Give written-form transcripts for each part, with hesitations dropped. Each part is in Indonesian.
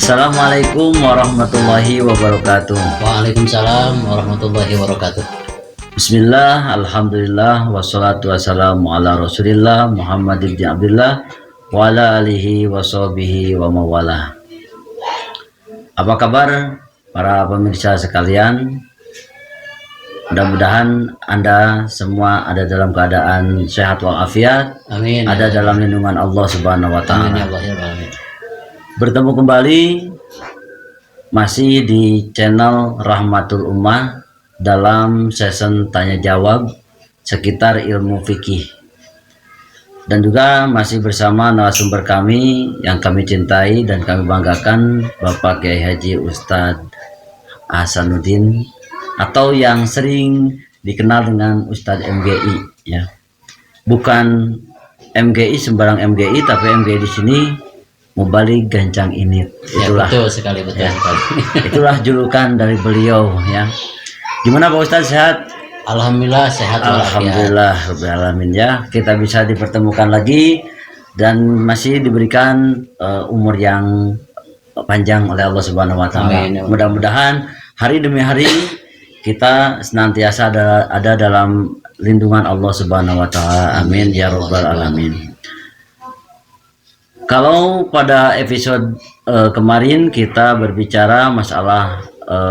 Assalamualaikum warahmatullahi wabarakatuh. Waalaikumsalam warahmatullahi wabarakatuh. Bismillah, alhamdulillah, wassalatu wassalamu ala rasulillah Muhammad ibn Abdullah wa ala alihi wa sahbihi wa mawalah. Apa kabar para pemirsa sekalian? Mudah-mudahan Anda semua ada dalam keadaan sehat walafiat. Amin. Ada dalam lindungan Allah Subhanahu wa Amin ya taala. Allah ya Rabbi. Bertemu kembali masih di channel Rahmatul Ummah dalam season tanya jawab sekitar ilmu fikih, dan juga masih bersama narasumber kami yang kami cintai dan kami banggakan, Bapak Kiai Haji Ustadz Hasanuddin, atau yang sering dikenal dengan Ustadz MGI, ya. Bukan MGI sembarang MGI, tapi MGI di sini Mubalik Gancang Init. Itulah, ya, betul sekali, betul ya, sekali. itulah julukan dari beliau, ya. Gimana Pak Ustadz, sehat? Alhamdulillah sehat walafiat. Alhamdulillah rabbil alamin, ya. Kita bisa dipertemukan lagi dan masih diberikan umur yang panjang oleh Allah Subhanahu wa taala. Amin, ya Allah. Mudah-mudahan hari demi hari kita senantiasa ada dalam lindungan Allah Subhanahu wa taala. Amin ya rabbal alamin. Kalau pada episode kemarin kita berbicara masalah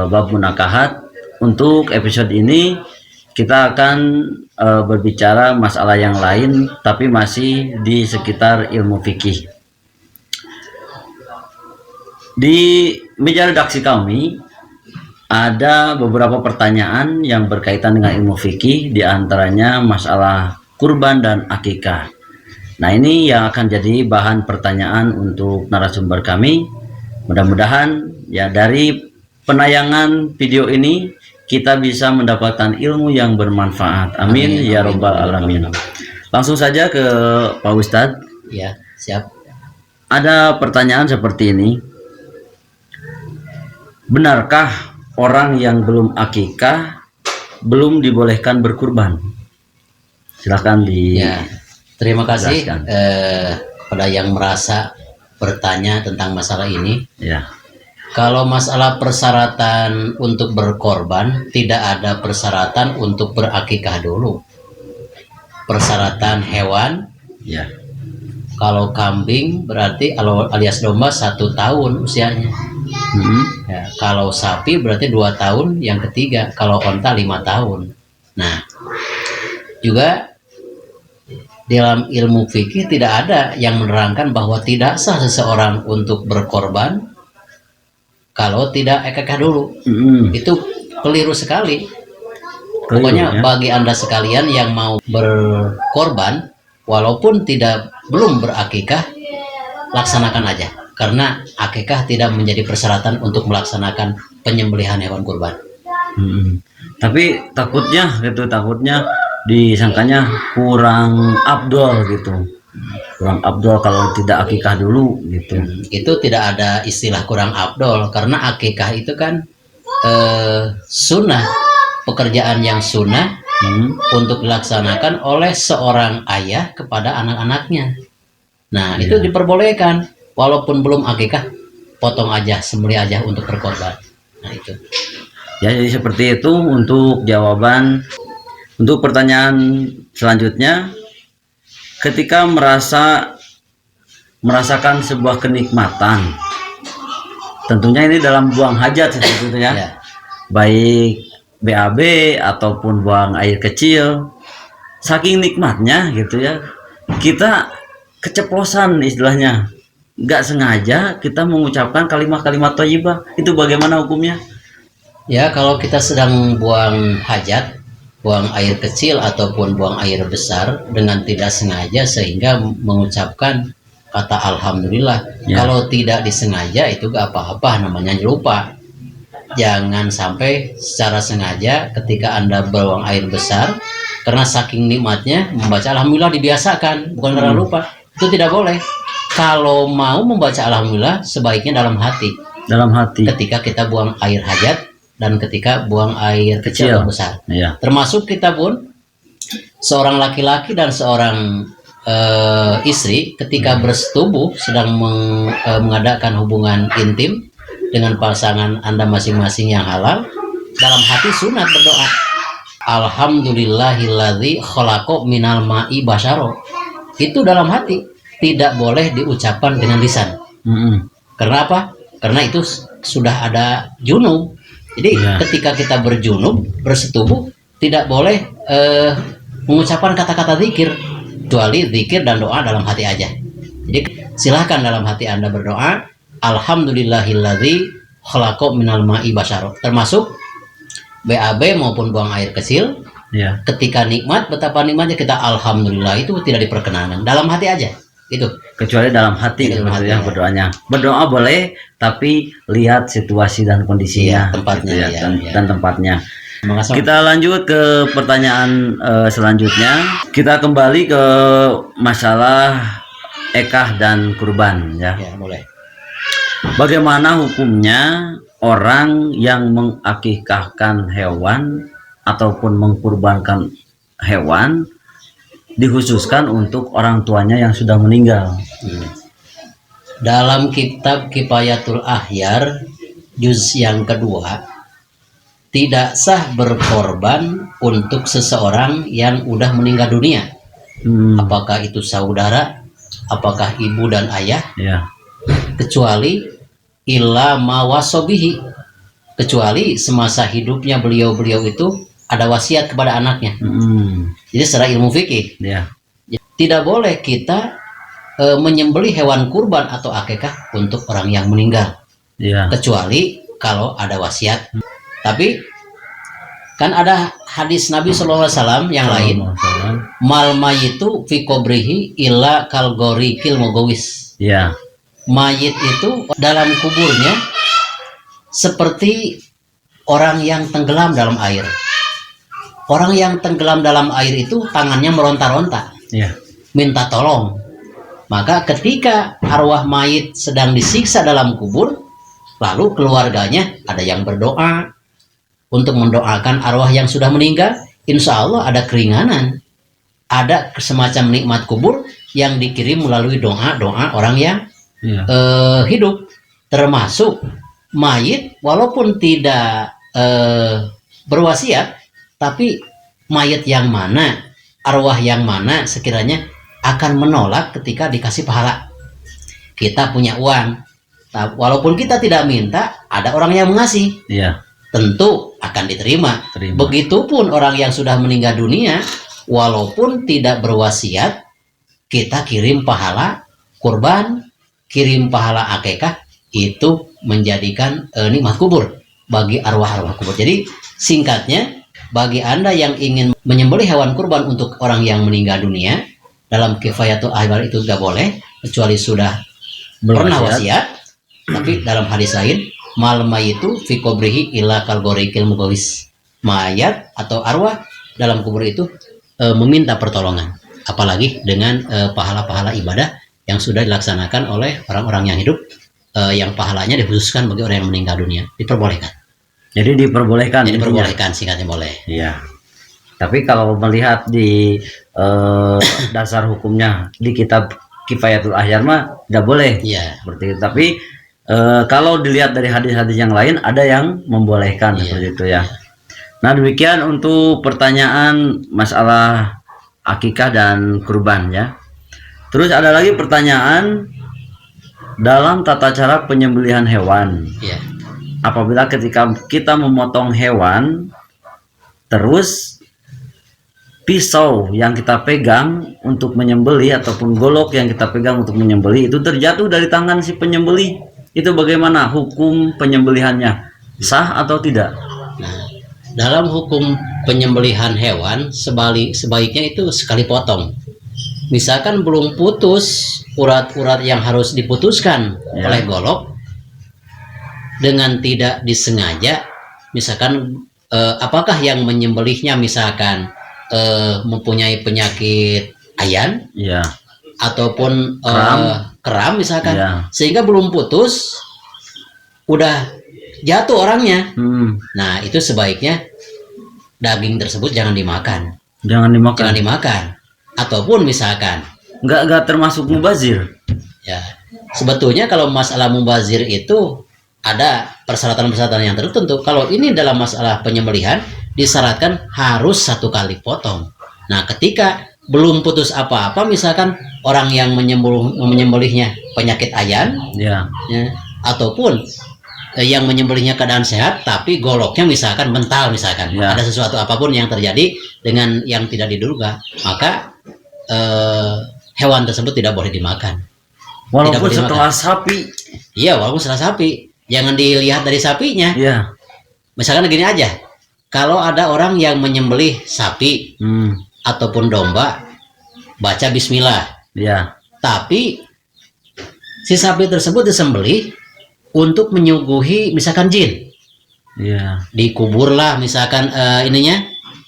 bab munakahat, untuk episode ini kita akan berbicara masalah yang lain, tapi masih di sekitar ilmu fikih. Di meja redaksi kami ada beberapa pertanyaan yang berkaitan dengan ilmu fikih, diantaranya masalah kurban dan akikah. Nah, ini yang akan jadi bahan pertanyaan untuk narasumber kami. Mudah-mudahan ya dari penayangan video ini kita bisa mendapatkan ilmu yang bermanfaat. Amin, Amin, ya amin, robbal amin. alamin. Langsung saja ke Pak Ustadz. Ya, siap. Ada pertanyaan seperti ini. Benarkah orang yang belum akikah belum dibolehkan berkurban? Silakan di. Ya, terima kasih Jelaskan. kepada yang merasa bertanya tentang masalah ini. Ya. Kalau masalah persyaratan untuk berkorban, tidak ada persyaratan untuk berakikah dulu. Persyaratan hewan, Ya. kalau kambing berarti alias domba 1 tahun usianya. Ya, kalau sapi berarti 2 tahun yang ketiga, kalau onta 5 tahun. Nah, juga dalam ilmu fikih tidak ada yang menerangkan bahwa tidak sah seseorang untuk berkorban kalau tidak akikah dulu. Itu keliru sekali. Pokoknya ya. Bagi Anda sekalian yang mau berkorban walaupun belum berakikah, laksanakan aja, karena akikah tidak menjadi persyaratan untuk melaksanakan penyembelihan hewan kurban. Tapi takutnya disangkanya kurang abdol gitu. Kurang abdol kalau tidak akikah dulu gitu. Itu tidak ada istilah kurang abdol, karena akikah itu kan sunnah, pekerjaan yang sunnah untuk dilaksanakan oleh seorang ayah kepada anak-anaknya. Nah, itu diperbolehkan walaupun belum akikah, potong aja, sembelih aja untuk berkorban. Nah, itu. Ya, jadi seperti itu untuk jawaban. Untuk pertanyaan selanjutnya, ketika merasakan sebuah kenikmatan, tentunya ini dalam buang hajat seperti itu ya. Ya. Baik BAB ataupun buang air kecil, saking nikmatnya gitu ya, kita keceplosan istilahnya, nggak sengaja kita mengucapkan kalimat-kalimat thayyibah. Itu bagaimana hukumnya? Ya, kalau kita sedang buang hajat, buang air kecil ataupun buang air besar dengan tidak sengaja sehingga mengucapkan kata alhamdulillah. Ya. Kalau tidak disengaja itu gak apa-apa, namanya lupa. Jangan sampai secara sengaja ketika Anda buang air besar, karena saking nikmatnya membaca alhamdulillah dibiasakan, bukan karena lupa. Itu tidak boleh. Kalau mau membaca alhamdulillah sebaiknya dalam hati. Dalam hati. Ketika kita buang air hajat dan ketika buang air kecil atau besar. Ya. Termasuk kita pun, seorang laki-laki dan seorang istri ketika bersetubuh sedang mengadakan hubungan intim dengan pasangan Anda masing-masing yang halal, dalam hati sunat berdoa, Alhamdulillahilladzi khalaqo minal ma'i basyaro. Itu dalam hati, tidak boleh diucapkan dengan lisan. Karena apa? Karena itu sudah ada junub. Jadi ketika kita berjunub, bersetubuh, tidak boleh mengucapkan kata-kata zikir, kecuali zikir dan doa dalam hati aja. Jadi silahkan dalam hati Anda berdoa, Alhamdulillahilladzi khalaqo minal ma'i basyaro, termasuk BAB maupun buang air kecil. Ketika nikmat, betapa nikmatnya kita alhamdulillah, itu tidak diperkenankan, dalam hati aja itu, kecuali dalam hati gitu ya berdoanya. Berdoa boleh, tapi lihat situasi dan kondisinya, tempatnya gitu dan tempatnya. Kita lanjut ke pertanyaan selanjutnya. Kita kembali ke masalah ekah dan kurban ya. Boleh. Bagaimana hukumnya orang yang mengakikahkan hewan ataupun mengkurbankan hewan dikhususkan untuk orang tuanya yang sudah meninggal? Dalam kitab Kifayatul Ahyar juz yang kedua, tidak sah berkorban untuk seseorang yang udah meninggal dunia. Apakah itu saudara, apakah ibu dan ayah, kecuali illa mawasobihi, kecuali semasa hidupnya beliau itu ada wasiat kepada anaknya. Jadi secara ilmu fikih tidak boleh kita menyembelih hewan kurban atau akikah untuk orang yang meninggal, kecuali kalau ada wasiat. Tapi kan ada hadis Nabi SAW yang lain, mal mayitu fi qabrihi illa kal gorikil mogowis. Mayit itu dalam kuburnya seperti orang yang tenggelam dalam air. Orang yang tenggelam dalam air itu tangannya meronta-ronta, minta tolong. Maka ketika arwah mayit sedang disiksa dalam kubur, lalu keluarganya ada yang berdoa untuk mendoakan arwah yang sudah meninggal, insya Allah ada keringanan, ada semacam nikmat kubur yang dikirim melalui doa-doa orang yang hidup. Termasuk mayit walaupun tidak berwasiat, tapi mayit yang mana, arwah yang mana sekiranya akan menolak ketika dikasih pahala. Kita punya uang, walaupun kita tidak minta, ada orang yang mengasih, tentu akan diterima. Begitupun orang yang sudah meninggal dunia, walaupun tidak berwasiat, kita kirim pahala kurban, kirim pahala akikah, itu menjadikan nikmat kubur bagi arwah-arwah kubur. Jadi singkatnya, bagi Anda yang ingin menyembelih hewan kurban untuk orang yang meninggal dunia, dalam Kifayatul Ahyar itu tidak boleh, kecuali sudah pernah wasiat. Tapi dalam hadis lain, mal mayitu fi qabrihi illa kal gorikil mugawis, mayat atau arwah dalam kubur itu meminta pertolongan, apalagi dengan pahala-pahala ibadah yang sudah dilaksanakan oleh orang-orang yang hidup, yang pahalanya dikhususkan bagi orang yang meninggal dunia, diperbolehkan. Jadi diperbolehkan. Jadi diperbolehkan, singkatnya boleh. Tapi kalau melihat di dasar hukumnya di kitab Kifayatul Ahyar mah tidak boleh. Seperti itu. Tapi kalau dilihat dari hadis-hadis yang lain, ada yang membolehkan seperti itu ya. Nah, demikian untuk pertanyaan masalah akikah dan kurban ya. Terus ada lagi pertanyaan dalam tata cara penyembelihan hewan. Apabila ketika kita memotong hewan, terus pisau yang kita pegang untuk menyembelih ataupun golok yang kita pegang untuk menyembelih itu terjatuh dari tangan si penyembelih, itu bagaimana hukum penyembelihannya? Sah atau tidak? Nah, dalam hukum penyembelihan hewan sebaiknya itu sekali potong. Misalkan belum putus urat-urat yang harus diputuskan oleh golok, dengan tidak disengaja, misalkan apakah yang menyembelihnya misalkan mempunyai penyakit ayan, ataupun kram misalkan, sehingga belum putus udah jatuh orangnya. Nah, itu sebaiknya daging tersebut jangan dimakan. Ataupun misalkan nggak termasuk mubazir. Ya, sebetulnya kalau masalah mubazir itu ada persyaratan-persyaratan yang tertentu. Kalau ini dalam masalah penyembelihan disyaratkan harus 1 kali potong. Nah, ketika belum putus apa-apa, misalkan orang yang menyembelihnya penyakit ayan, Ya. ya, ataupun yang menyembelihnya keadaan sehat tapi goloknya misalkan mental, misalkan Ya. ada sesuatu apapun yang terjadi dengan yang tidak diduga, maka hewan tersebut tidak boleh dimakan. Walaupun boleh setelah sapi. Iya, walaupun setelah sapi, jangan dilihat dari sapinya. Ya. Misalkan gini aja, kalau ada orang yang menyembelih sapi ataupun domba, baca bismillah, Ya. tapi si sapi tersebut disembelih untuk menyuguhi misalkan jin, Ya. dikuburlah misalkan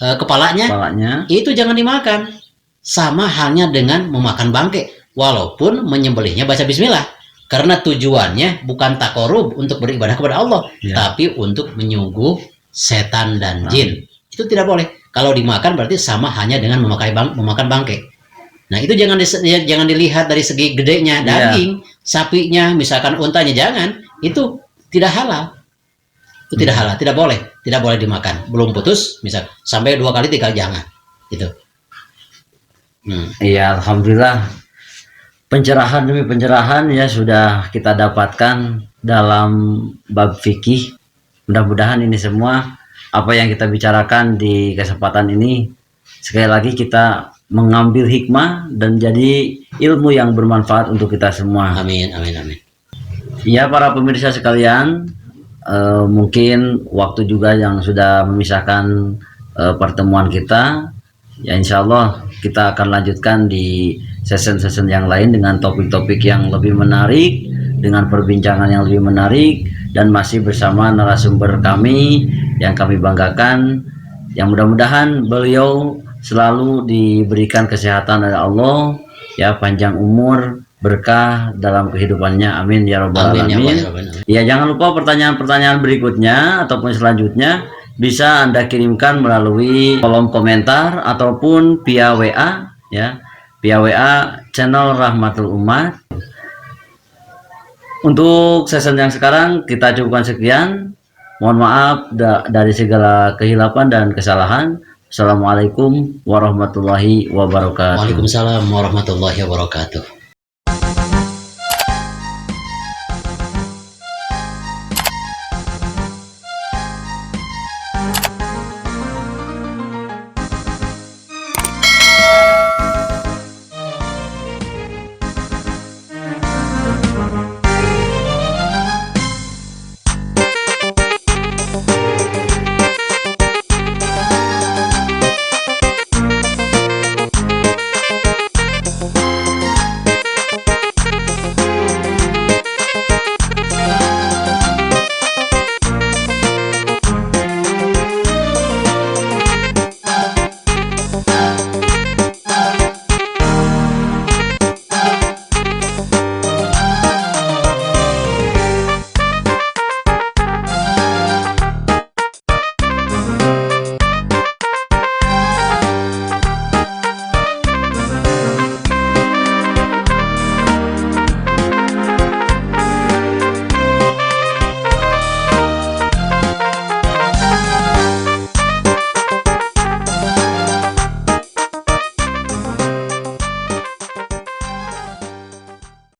kepalanya, itu jangan dimakan. Sama halnya dengan memakan bangkai, walaupun menyembelihnya baca bismillah, karena tujuannya bukan takorub untuk beribadah kepada Allah, Ya. tapi untuk menyuguh setan dan jin. Itu tidak boleh. Kalau dimakan berarti sama hanya dengan memakan bangkai. Nah, itu jangan dilihat dari segi gedenya daging, sapinya, misalkan untanya, jangan. Itu tidak halal. Itu tidak halal, tidak boleh dimakan. Belum putus, misal sampai 2 kali 3 kali jangan. Gitu. Iya, alhamdulillah. Pencerahan demi pencerahan ya sudah kita dapatkan dalam bab fikih. Mudah-mudahan ini semua apa yang kita bicarakan di kesempatan ini sekali lagi kita mengambil hikmah dan jadi ilmu yang bermanfaat untuk kita semua. Amin, amin, amin. Ya, para pemirsa sekalian, mungkin waktu juga yang sudah memisahkan pertemuan kita. Ya, insya Allah kita akan lanjutkan di session-session yang lain dengan topik-topik yang lebih menarik, dengan perbincangan yang lebih menarik, dan masih bersama narasumber kami yang kami banggakan, yang mudah-mudahan beliau selalu diberikan kesehatan oleh Allah, ya, panjang umur, berkah dalam kehidupannya, amin ya rabbal alamin. Ya, jangan lupa pertanyaan-pertanyaan berikutnya ataupun selanjutnya bisa Anda kirimkan melalui kolom komentar ataupun via WA, ya, via WA channel Rahmatul Ummah. Untuk season yang sekarang kita cukupkan sekian. Mohon maaf dari segala kehilapan dan kesalahan. Assalamualaikum warahmatullahi wabarakatuh. Waalaikumsalam warahmatullahi wabarakatuh.